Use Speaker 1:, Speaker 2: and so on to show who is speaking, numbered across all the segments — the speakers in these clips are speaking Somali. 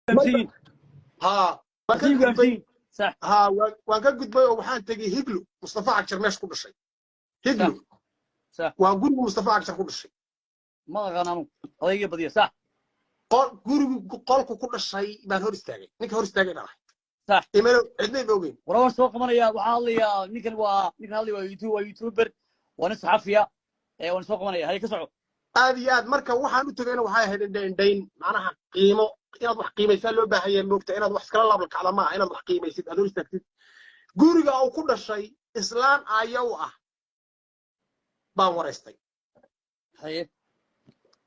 Speaker 1: فهمتين
Speaker 2: ها ما كان فهمتين صح ها وان ka gudbay oo waxaan tagay higlo mustafa akshar meesh ku dhashay higlo
Speaker 1: صح
Speaker 2: waan guriga mustafa akshar ku dhashay
Speaker 1: ma aqaanano odayga badiya صح
Speaker 2: guriga qolku ku dhashay baan hor istaagay ninka hor istaagay baan
Speaker 1: صح
Speaker 2: imelo cidna boogeen
Speaker 1: waran soo qabanaya waxa hadlaya ninkan hadlaya waa youtuber waa nin saxafiya waan soo qabanaya hay ka soco
Speaker 2: aad iyo aad marka waxaan u tagayna waxay ahayd indhayn macnaha qiimo inaad wax qiimaysaa loo baahan yahay moogta inaad wax iskala laablakacda maaha inaad wax qiimaysid aad hor istaagtid guriga uu ku dhashay islaan ayaw ah baan waraystay
Speaker 1: haye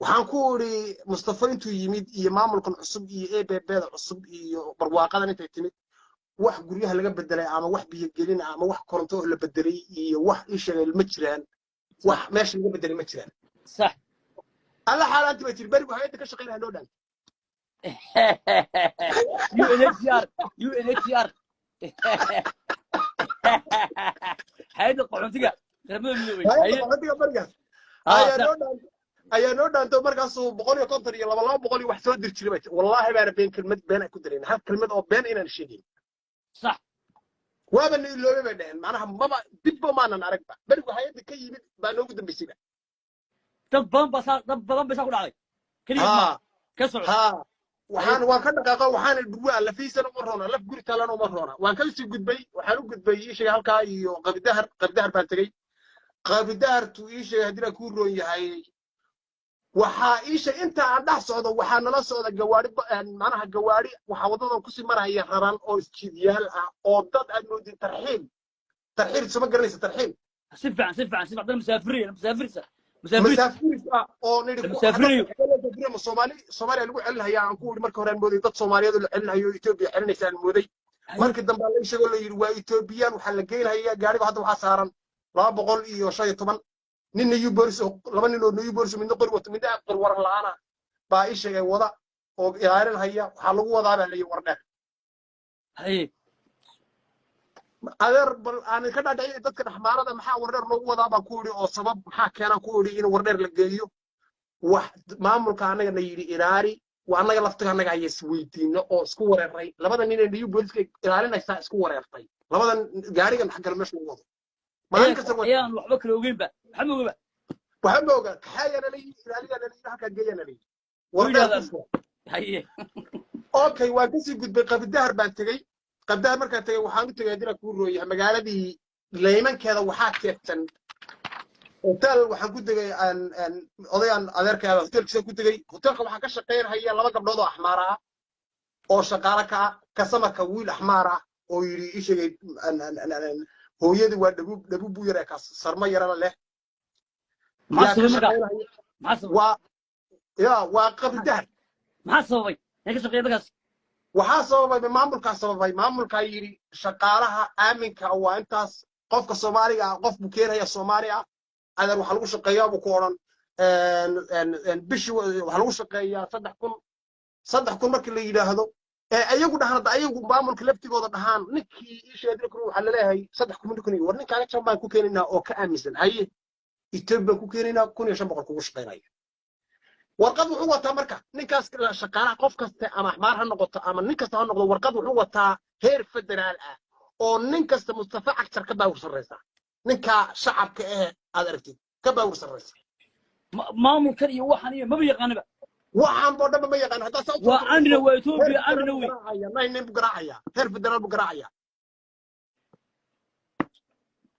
Speaker 2: waxaan ku iri mustafa intuu yimid iyo maamulkan cusub iyo ebbda cusub iyo barwaaqadan intay timid wax guryaha laga bedelay ama wax biyo gelin ama wax koronto la bedelay iyo wax ishageel ma jiraan wax meesha laga bedelay ma jiraan
Speaker 1: صح
Speaker 2: alla xaalanti bay tir bari hay'adda ka shaqeynaa loo dhan
Speaker 1: UNHCR hay'adda qaxootiga qaramada midoobay
Speaker 2: hay'adda qaxootiga barigaas ayaa noo dhaanto markaas 150 iyo 200 wax soo dir jiray wallahi baana been kelmad been ku direen hal kelmad oo been inaan sheegin
Speaker 1: صح
Speaker 2: waaba ni loobe bay dhaheen macnaha maba dibba maanan aragba barigu hay'adda ka yimid baa noogu dambeysay
Speaker 1: dad badan baa ku dhacday kaliya ka soo
Speaker 2: waan ka dhaqaaqo waxaan dhuwa la fiisan uma roona laf guri talan uma roona waan ka sii gudbay waxaan u gudbay ishay halka iyo qabdahar baan tagay qabdahar tu ishay hadina ku roon yahay waxa ishay inta aan dhax socdo waxa nala socda gawaari macnaha gawaari waxa wadada ku sii maraya raran oo isjiidiyaal ah oo dad aad moodin tarxiil soo ma garanaysa tarxiil
Speaker 1: si fiican dad musaafiriin
Speaker 2: مسافر oo nidhi Soomaaliya lagu celinayaa aan ku wadi marka hore aan mooday dad Soomaaliyeed oo celinayo Ethiopia celinaysan mooday markii dambe la sheego la yiri waa Ethiopian waxa la geeynayaa gaariga hadda waxa saaran 215 nin new boris laba nin oo new boris midna qori wato midna qor waran la'aana baa ii sheegay wada oo ilaalin haya waxa lagu wadaa baa la yiri wardheer
Speaker 1: hay
Speaker 2: adeer bal aan ka dhacay dadka dhaxmaarada maxaa wardheer loogu wadaa baan ku yiri oo sabab maxaa keenan ku yiri in wardheer la geeyo wax maamulka anaga na yiri ilaari waa anaga laftiga anaga ay isweydiino oo isku wareeray labada nin ee new booliska ilaalinaysa isku wareertay labadan gaarigan xagal meesha lagu wado maalin kasta
Speaker 1: ayaan waxba kala ogeynba
Speaker 2: waxba oga xayana la ilaaliyana la halka geeyana la wardheer
Speaker 1: haye
Speaker 2: okay waan ka sii gudbay qabdahar baan tagay qabdahar markaan tagay waxaan u tagay dira ku rooyay magaaladii leemankeeda waxaa keedsan hotel waxaan ku tagay aan odayaan adeerkaaga hotelkiisa ku tagay hotelka waxaa ka shaqeynaya laba gabdhood oo axmaar ah oo shaqaale ka samarka wiil axmaar ah oo yiri ii sheegay hooyadii waa dhabu yar ee ka sarma yarana leh waa qabdahar
Speaker 1: maxaa sababay ka shaqeeyadaas
Speaker 2: waxaa sababay maamulka yiri shaqaalaha aaminka waa intaas qofka Soomaaliga qof buu keenaya Soomaali ah adeer waxa lagu shaqeeyaa buu ku oran bishi waxa lagu shaqeeyaa 3,000 markii la yiraahdo ayagu dhahan ayagu maamulka laftigooda dhahan ninkii isheeday kuru waxa la leeyahay 3,000 war ninkaaga jambaan ku keeninaa oo ka aaminsan haye Itoobiya ku keeninaa 1,500 kugu shaqeynaya warqad wuxuu wataa marka ninkaas shaqaalaha qof kasta ama axmaar ha noqoto ama nin kasta ha noqdo warqad wuxuu wataa heer federaal ah oo nin kasta Mustafa Akshar ka baawur sareysa ninka shacabka aad aragtid ka baawur sareysa
Speaker 1: maamulkan iyo waxan iyo ma yaqaanaba
Speaker 2: waxan boo dhanba ma yaqaan hadda sababta
Speaker 1: waa anna waa Ethiopia anna
Speaker 2: way nin bugraacaya heer federaal bugraacaya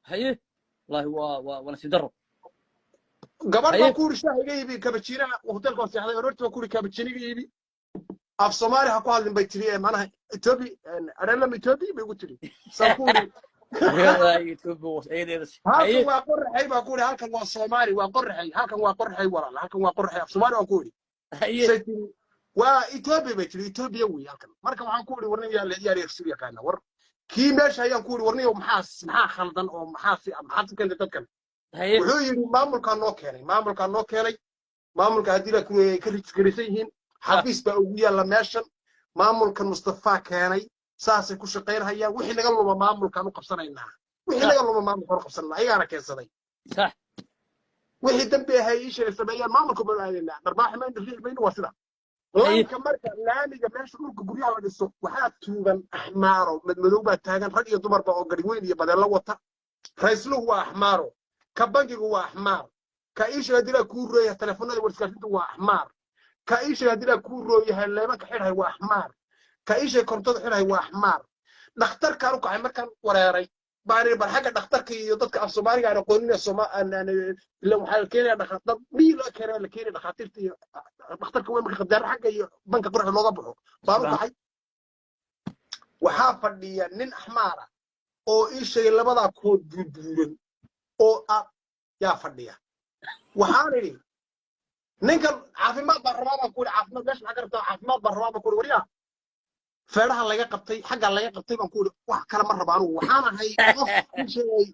Speaker 1: haye wallahi waa nasidaro
Speaker 2: gabadh baa ku rishaahiga iibi kabajina hotelka oo seexday ororta ku ri kabajiniga iibi af Soomaali ha ku hadlin bay tiri macnaha Ethiopia areelam Ethiopia bay ugu tiri saakuri
Speaker 1: Ethiopia was eedeedas
Speaker 2: halkan waa qorxay baa ku ri halkan waa Soomaali waa qorxay halkan waa qorxay walaal halkan waa qorxay af Soomaali waa ku ri waa Ethiopia bay tiri Ethiopia way halkan marka waxaan ku ri warnin yaa la diyaar Suuriya kana war kii meesha ayaan ku ri warniyo maxaa khaldan oo maxaa keenay dadkan wuxuu yiri maamulka noo keenay maamulka hadii la ka rijgarisan yihiin xafiis baa ugu yaala meeshan maamulka Mustafa keenay saasay ku shaqeynayaan wixii naga luma maamulkan u qabsanaynaa ayaana keensaday
Speaker 1: صح
Speaker 2: wixii dambe ahay isha sameeyaan maamulka balaadina darbaax ma indhiil waa sida laanka marka laamiga meesha dhulka guryaha la dhiso waxaa tuugan axmaaro madmadow baa taagan rag iyo dumarba oo gari weyn iyo badeello wata raysluhu waa axmaaro ka bangigu waa axmaar ka iisha hadii kuu rooyahay telefoonada warskaafintu waa axmaar ka iisha hadii kuu rooyahay leemanka xidhay waa axmaar ka iisha korontada xidhay waa axmaar dhakhtarkaan u kacay markaan wareeray baan bar xagga dhakhtarka iyo dadka af Soomaaliga aan aqoonin waxaa keenaya dad dhiil oo keenaya la keenay dhakhaatiirta iyo dhakhtarka weyn marka qadaar xagga iyo banka qurax looga baxo baan u kacay waxaa fadhiya nin axmaar ah oo ii sheegay labada kood buubuuran oo yaa fadhiya waxaan idhi ninkan caafimaad baan rabaa baan ku idhi caafimaad meesha maxaa ka rabtaa caafimaad baan rabaa baan ku idhi wariyaa feeraha laga qabtay xagga laga qabtay baan ku idhi wax kale ma raba anugu waxaan ahay qof ii sheegay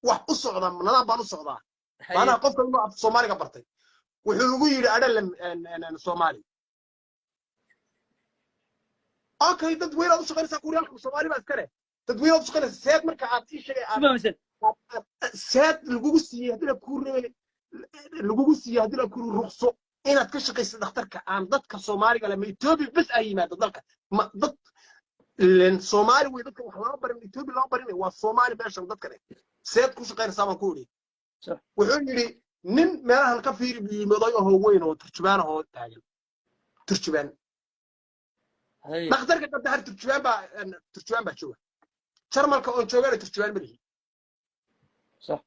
Speaker 2: wax u socda nadaam baan u socdaa maanaha qofka inuu af Soomaaliga bartay wuxuu ugu yidhi adhalan Soomaali okay dad weyn aad u shaqaynaysaa kuuriyaalka Soomaali baa iskale dad weyn aad u shaqaynaysaa seed marka aad ii sheegay seed lagugu siiyey haddii la kuu reebay lagugu siiyey haddii la kuu ruqso inaad ka shaqayso dhakhtarka aan dadka Soomaaliga lama Itoobiya bas ay yimaado dalka ma dad Soomaali way dadka wax loo barin Itoobiya loo barin waa Soomaali meeshan dadka seed ku shaqaynaysaa baan ku idhi wuxuu yidhi nin meelahan ka fiiri biimaday oo weyn oo turjubaan oo taagan turjubaan dhakhtarka qadar turjubaan baa jooga jarmalka oo jooga turjubaan ma lihi صح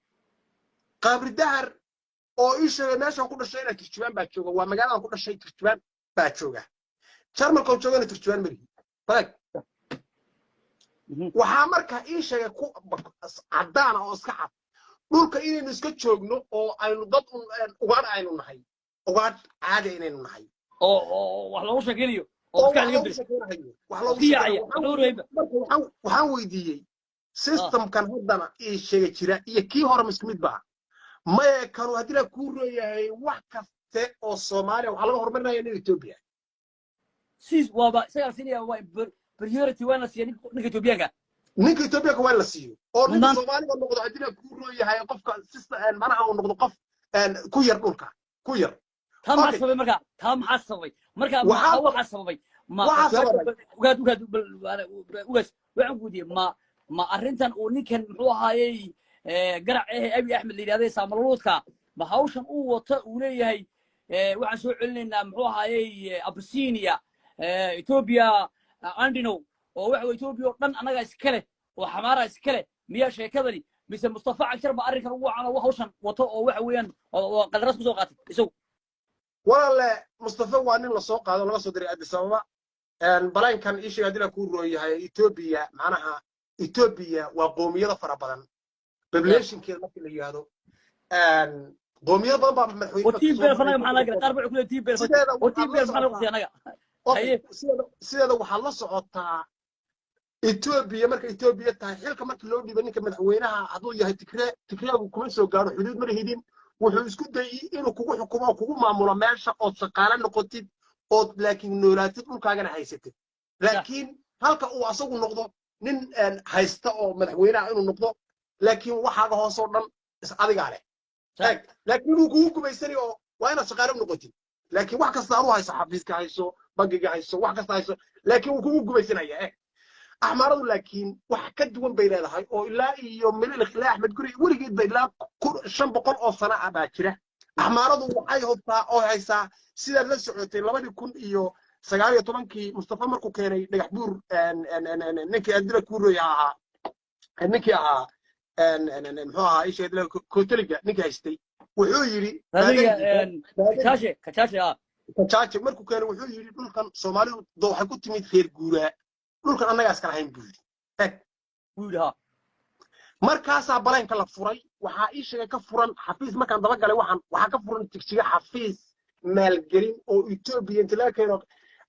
Speaker 2: قابر دهر oo ii sheegay meeshan ku dhashay inay turjubaan baa jooga waa magaalada ku dhashay turjubaan baa jooga jarmalka oo jooga turjubaan ma lihi bag waxaa marka ii sheegay ku cadaan oo iska cad dhulka inaynu iska joogno oo aynu dad ugaadh aynu nahay ugaadh caadi inaynu nahay
Speaker 1: oo wax lagu sheekaynayo oo iska laga bixiyo
Speaker 2: wax lagu sheekaynayo waxaan weydiiyey systemkan haddana ii sheegay jira iyo kii hore isku mid baa ma kanu haddii la kuu reeyahay wax kaste oo Soomaaliya waxa laga hormarinayaa in Itoobiya
Speaker 1: siis waaba isaga sinaya waa priority wana siiyay ninka Itoobiyaanka
Speaker 2: ninka Itoobiyaanka waa la siiyo oo ninka Soomaaliga noqdo haddii la kuu reeyahay qofka system manaha uu noqdo qof ku yar dhulka ku yar
Speaker 1: tam xasabay marka waxa sababay ma waxaan guudiyay ma arrintan uu ninkan muxuu ahaayay garac Abiy Ahmed liidaday Soomaaliyeedka ma hawshan uu wato uu leeyahay waxaan soo celinaynaa muxuu ahaayay Abyssinia Ethiopia andino oo waxa Ethiopia oo dhan anaga iskale oo xamaara iskale miya sheekadani mise Mustafa Cashar ba arrinkan ugu caan oo hawshan wato oo waxa weeyaan oo qadras ku soo qaatay isagu
Speaker 2: walaale Mustafa waa nin la soo qaado laga soo diray Addis Ababa balaankan ii sheegay hadii la kuu rooyahay Ethiopia macnaha Ethiopia waa qoomiyada fara badan populationkeeda marka la yiraahdo qoomiyada badan baa madaxweyne
Speaker 1: وتيم بير فانا معنا قرب كل تيم بير وتيم بير فانا وقتي انا
Speaker 2: sideeda waxaa la socotaa Ethiopia marka Ethiopia tahay xilka marka loo dhiibay ninka madaxweynaha haduu yahay Tigreegu kuma soo gaaro xuduud ma lahidin wuxuu isku dayay inuu kugu xukumo kugu maamulo meesha oo shaqaale noqotid oo laakiin noolaatid dhulkaagana haysatid laakiin halka uu asagu noqdo nin haysta oo madaxweynaha inuu noqdo laakiin waxaaga hoos oo dhan is adiga leh laakiin uu kugu gumaysanay oo waa inaad shaqaale noqotid laakiin wax kasta aad u hayso xafiiska hayso bangiga hayso wax kasta hayso laakiin uu kugu gumaysanaya axmaaradu laakiin wax ka duwan bay leedahay oo ilaa iyo Mililkh ilaa Axmed Guri warigeed bay ilaa 500 oo sano ah baa jira axmaaradu waxay hubtaa oo haysaa sida la socotay 2019 Mustafa markuu keenay dhagax buur ninkii adira ku rooyaa ninkii ahaa muxuu ahaa isha adila kooteliga ninkii haystay wuxuu yiri kachaache markuu keenay wuxuu yiri dhulkan Soomaalidu waxay ku timid reer guuraa dhulkan annaga iska lahayn buuda markaasa balaanka la furay waxa ii sheegay ka furan xafiis markaan daba galay waxa ka furan tigsiga xafiis maalgelin oo Ethiopia inta laga keeno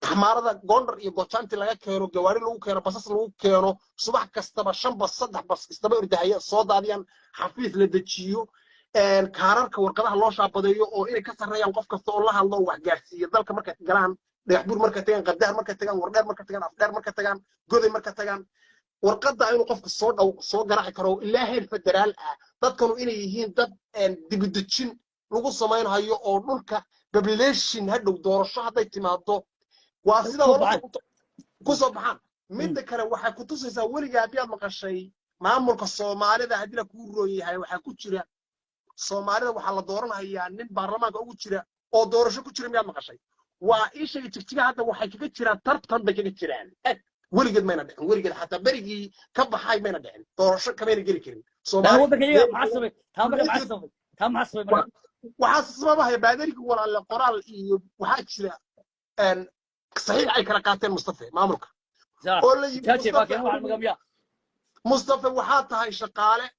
Speaker 2: axmaarada Gondar iyo Gojaanti laga keeno gawaari lagu keeno basas lagu keeno subax kastaba 5 bas 3 bas istaba ordahaya soo daadiyaan xafiis la dajiyo kaararka warqadaha loo shaabadeeyo oo inay ka sareeyaan qof kasta oo la hadlo wax gaarsiiyo dalka markay galaan dhagax buur markay tagaan qadaar markay tagaan wardheer markay tagaan afdheer markay tagaan goday markay tagaan warqada inuu qofka soo garaaci karo ilaa heer federaal ah dadkanu inay yihiin dad dibadejin lagu sameeynayo oo dhulka population hadhow doorasho haday timaado waa sida wala ku soo baxaan midda kale waxa ku tusaysaa weliga abiyaad maqashay maamulka Soomaalida hadii la ku roon yahay waxa ku jira Soomaalida waxa la dooranayaa nin baarlamaanka ugu jira oo doorasho ku jira miyaad maqashay waa ishaga jigjiga hadda waxay kaga jiraan tartan bay kaga jiraan weligeed mayna dhicin weligeed xataa berigii ka baxay mayna dhicin doorasho kamayna geli karin
Speaker 1: Soomaaliya waddanka maxasabay maxasabay
Speaker 2: waxa sababahay baadariga walaal qoraal iyo waxa jira صحيح أي كلاكاتين مصطفى ما أمرك. مصطفى وحاطة هاي شقالة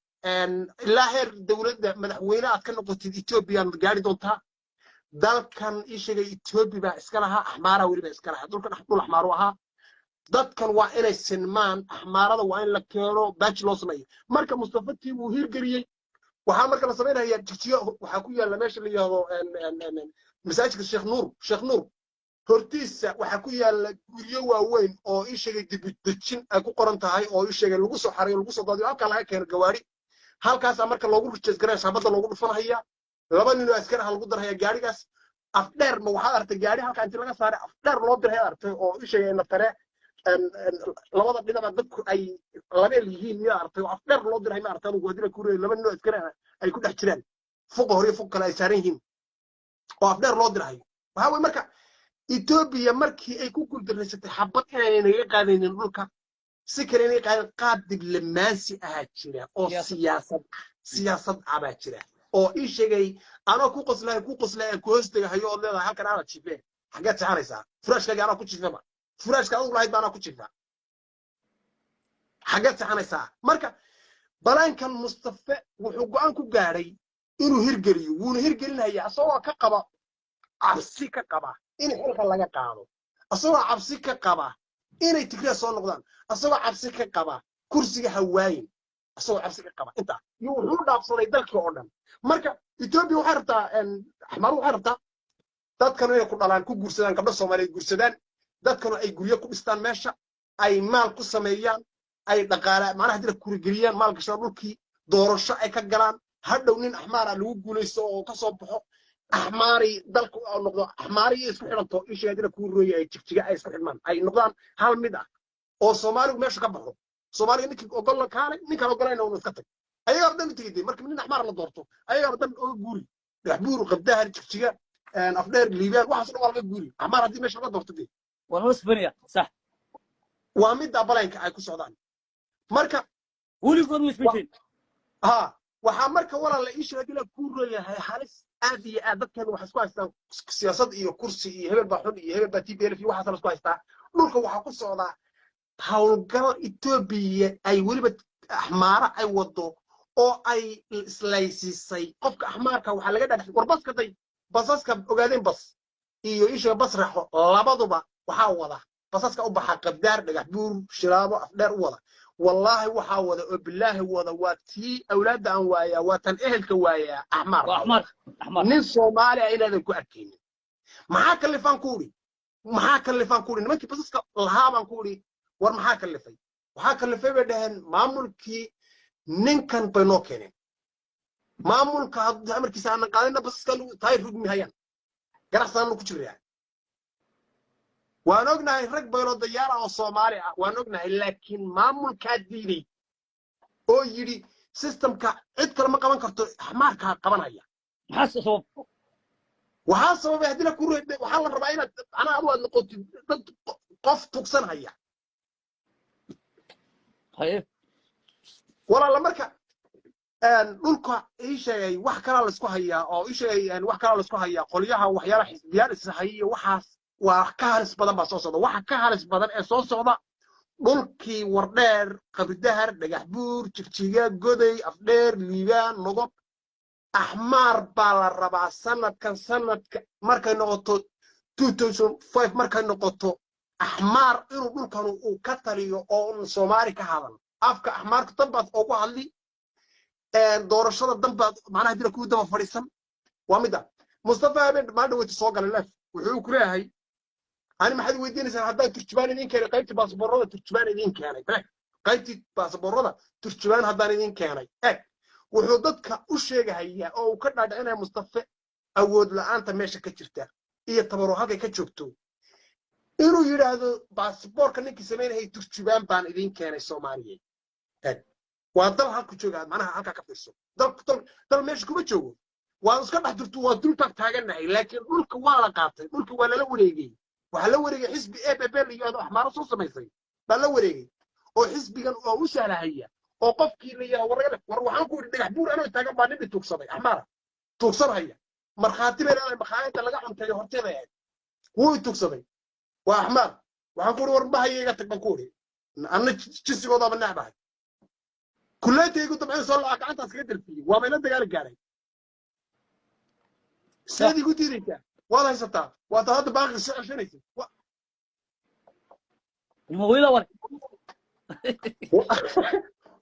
Speaker 2: لاهر دولة مدحوينات كانوا قلت إثيوبيا قاعد دونتها دال كان إيش جاي إثيوبيا بإسكالها أحمارة ولا بإسكالها دول كان أحمر أحمر وها دات كان وائل السنمان أحمارة وائل لكيرو باتشلوس ماي مركب مصطفى تي وهير قريه وحامر كان صبينا هي تشيا وحكويا لماش اللي هو مساجد الشيخ نور hortiisa waxa ku yaala guryo waaweyn oo ishaga dibadjin ay ku qoran tahay oo ishaga lagu soo xariyo lagu soo daadiyo halka laga keenay gawaari halkaas marka loogu rijees garay saabada loogu dhufanaya laba nin oo askar ah lagu daraya gaarigaas afdheer ma waxa artay gaari halka inta laga saaray afdheer loo diray artay oo ishaga ina tare labada dhinac dadku ay laba yihiin miya artay afdheer loo diray ma artay ugu hadii ku reey laba nin oo askar ah ay ku dhex jiraan fuq hore fuq kale ay saaran yihiin oo afdheer loo diray waxa way marka إثيوبيا مركي أي كوكل درست حبط يعني قاعدين نقولك سكرني قاعد دبلوماسي أهاتشرا أو سياسة أباتشرا أو إيش جاي أنا كوكس لا كوست هيو الله هكذا أنا تشيفه حاجات عارسة فراش كأنا كنت شيفه فراش كأنا والله أنا كنت شيفه حاجات عارسة مركا بلان كان مصطفى وحقوقان كجاري إنه هرجري ونهرجرينا هي أصلا كقبا عبسي كقبا إن حلقة لقى قاضو أصلا عبسي كقبا إن تكري صار نقدان أصلا عبسي كقبا كرسي هواين أصلا عبسي كقبا أنت يوحول أبصر يدلك يوردن مركا إثيوبيا وحرتا إن أحمر وحرتا دات كانوا يقول على كوب جرسدان قبل الصومالي جرسدان دات كانوا أي جريا كوبستان ماشى أي مال كوسميان أي دقالة معناها هدي الكورجريان مال كشربوكي دورشة أي كجلان هادونين أحمر على وجوه يسوع كصبحه أحماري دلك أو نقطة أحماري يسمح لهم إيش هذي الكورية يتشجع يسمح لهم أي نقطة هالمدة أو سومالي وماشي كبره سومالي إنك أقول لك هذا إنك أقول لنا ونسكتك أي أردن تيجي مركب من أحمر لدورته أي أردن أقولي يحبور وقدها يتشجع أفضل ليبيان واحد صار والله يقولي أحمر هذي ماشي لدورته دي
Speaker 1: ونص بنية صح
Speaker 2: وامد أبلاينك أي كسودان مركب
Speaker 1: ولي قدوة سبيتين
Speaker 2: وحمرك ورا الإيش هذي الكورية هاي حارس هذه أدب كانوا وحسوا سياسة إيه كرسي إيه هبل بحر إيه هبل بتي بير في واحد راسوا يستا نورك وحقول صعدا هالقال إثيوبيا أي ولبت أحمر أي وضو أو أي سلايسي قفك أحمر كوا حلقة ده وربص كذي بصص كوجادين بص إيش بص راح لبضوا وحاوضه بصص كأوب حق الدار دجبور شرابه أفدار وضع والله وحاوضه بالله وضع واتي أولاد أنوايا واتن أهل كوايا أحمر نص صومالي إلى ذلك أكين معاك اللي فانكوري نمكي بصص كالهام كوري ورمحاك اللي في وحاك اللي في بدهن معمولكي ننكن بينوكين معمولك هذا أمر كيسان قالنا بصص كالو تاير رجمي هيان قرصان لو كتير waan ognahay rag baylo diyaara oo Soomaali ah waan ognahay laakiin maamulka diiday oo yiri systemka cid kale ma qaban karto xamaarka qabanaya waxa sababay hadina ku reebay waxa la rabaa inaad ana aad noqotid dad qof tugsan haya wala marka dhulka ii sheegay wax kala la isku hayaa oo ii sheegay wax kala la isku hayaa qoliyaha waxyaalaha xisbiyada isahayo waxaas وكهرس بدن بصوصة وكهرس بدن صوصة دولكي وردير قبدهر دجحبور تكتيجا جودي أفدير ليبان نقط أحمر بالربع سنة كان سنة مركز نقطة 2005 مركز نقطة أحمر إنه دول كانوا كتريو أو سوماري كهذا أفك أحمر كتبت أو علي دور الشرط دم معناها دي لكود دم فريسم ومدا مصطفى بن ما دوت سوق اللف وحيو كراهي أنا ما حد وديني سنة حتى ترجمان إذين كان قيمت باسبورة ترجمان إذين كان قيمت باسبورة ترجمان هذا إذين كان وحدودك وشيء هي أو كنا أنا مصطفى أود لأن تمشي كتيرته هي تبروها كي كتشوفتو inuu yiraahdo baasaboorka ninkii sameynayay turjubaan baan idin keenay Soomaaliyeed waa dal halku jooga macnaha halka ka fiirso dal meesha kuma joogo waa iska dhex jirto waa dul taaganahay laakiin dhulka waa la qaatay dhulka waa la wareegay waxa la wareegay xisbi ABB iyo axmaar soo sameysay baa la wareegay oo xisbigan oo u sahlahaya oo qofkii la yiraahdo war waxaan ku dhagax buur anoo taagan baa nibi tuugsaday axmaar tuugsanaya marxaati meelaha bakhaayada laga cuntay horteeda ahayd wuu tuugsaday waa axmaar waxaan ku war bahayga tag baan ku ori anna jisigooda baan nacbahay كلاتيكو طبعا صار أنت أسكت فيه وما لا تقال قاري سيدي قلت لك والله يسطا وهذا باقي عشان يصير
Speaker 1: المويلة ور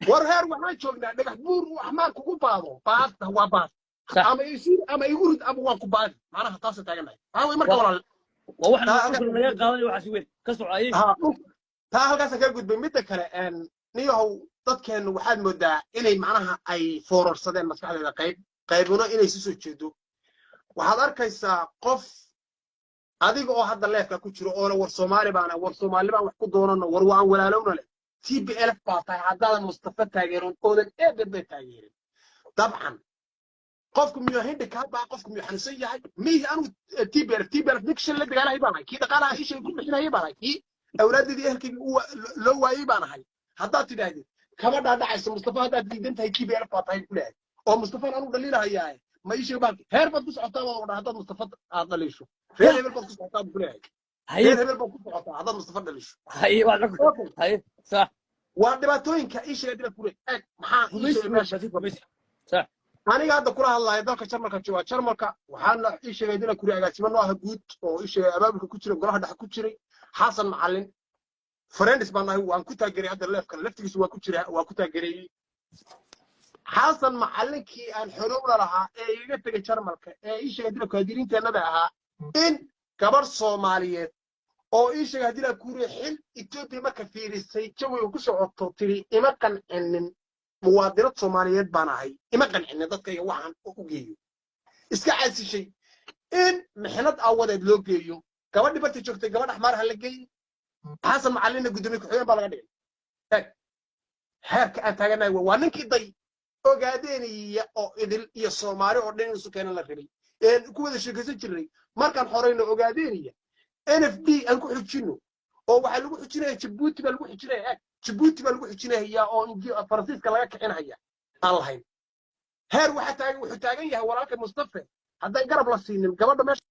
Speaker 2: ورهار وحنا شغلنا نجح بور وأحمر كوكو بعض هو بعض أما يصير أما يقول أبو واقو بعض معناها قاصة تاجنا هاو يمرك ولا
Speaker 1: وإحنا نقول لك قاضي وحاسوين كسر عايش
Speaker 2: ها ها قاصة كيف قلت بمدة كلا أن نيهو dadkeen waxaad moodaa inay macnaha ay foorarsadeen maskaxdeeda qaybuna inay soo jeedo waxaad arkaysaa qof adiga oo hadda leefka ku jiro oo war Soomaali baan wax ku doonano war waan walaalowna leh TPLF baa tahay haddaadan Mustafa taageeron oodan ABB taageerin dabcan qofku miyuu handicap baa qofku miyuu xanuunsan yahay miyay anu TPLF dikshan la dagaalahay baan kii dhaqaalaha ishay ku bixinayay baan kii awlaadidii ehelkii loo waayay baan ahay haddaad tidhaahdid كما دعس مصطفى هذا ديدنت هي كي بيعرف فاطاي كله او مصطفى انا دليل هيا ما يشي بانك هير بد كسعطا ودا هذا مصطفى هذا ليشو هير هبل بد كسعطا كله هير هبل بد كسعطا هذا مصطفى دليشو
Speaker 1: هي هي صح
Speaker 2: ودباتوين كايش يدل كله maxaa
Speaker 1: صح
Speaker 2: aniga hadda kula hadlayo dalka Jarmalka jooga Jarmalka waxaan ii sheegay inay ku agaasimo ah guud oo ii sheegay abaabulka ku jira golaha dhex ku jiray Xasan Macallin فريندس بانه وان كنت اجري هذا الليف كان لفتيس waa ku jira waa ku taageeray xasan macallinkii aan xorowna lahaa ee iga tagay Jarmalka ee ii sheegay dib ka dirinteennada ahaa in gabar Soomaaliyeed oo ii sheegay dib ku riixin Ethiopia marka fiirisay jawiga ku socoto tiri ima qancinin muwaadinad Soomaaliyeed baan ahay ima qancinin dadkayga waxaan u geeyo iska caasishay in mixnad awadeed loo geeyo gabadhi barta joogtay gabadh axmaar ha la geeyo حسن معلنا قدامي كحيان بالغدين هيك هيك أتاجنا وانكي ضي أوجاديني أو إذل يا الصومالي أردن سكان الله خيري إن كوذا شيء كسر مركان حرين أوجاديني NFD أنكو حجينه أو وحلو حجينه تبوتي بالو حجينه تبوتي بالو حجينه هي أو إنجي فرنسيس كلا كحين هي الله هاي هير وحتاج وحتاجيه وراك مصطفى هذا يقرب للسين قبل ما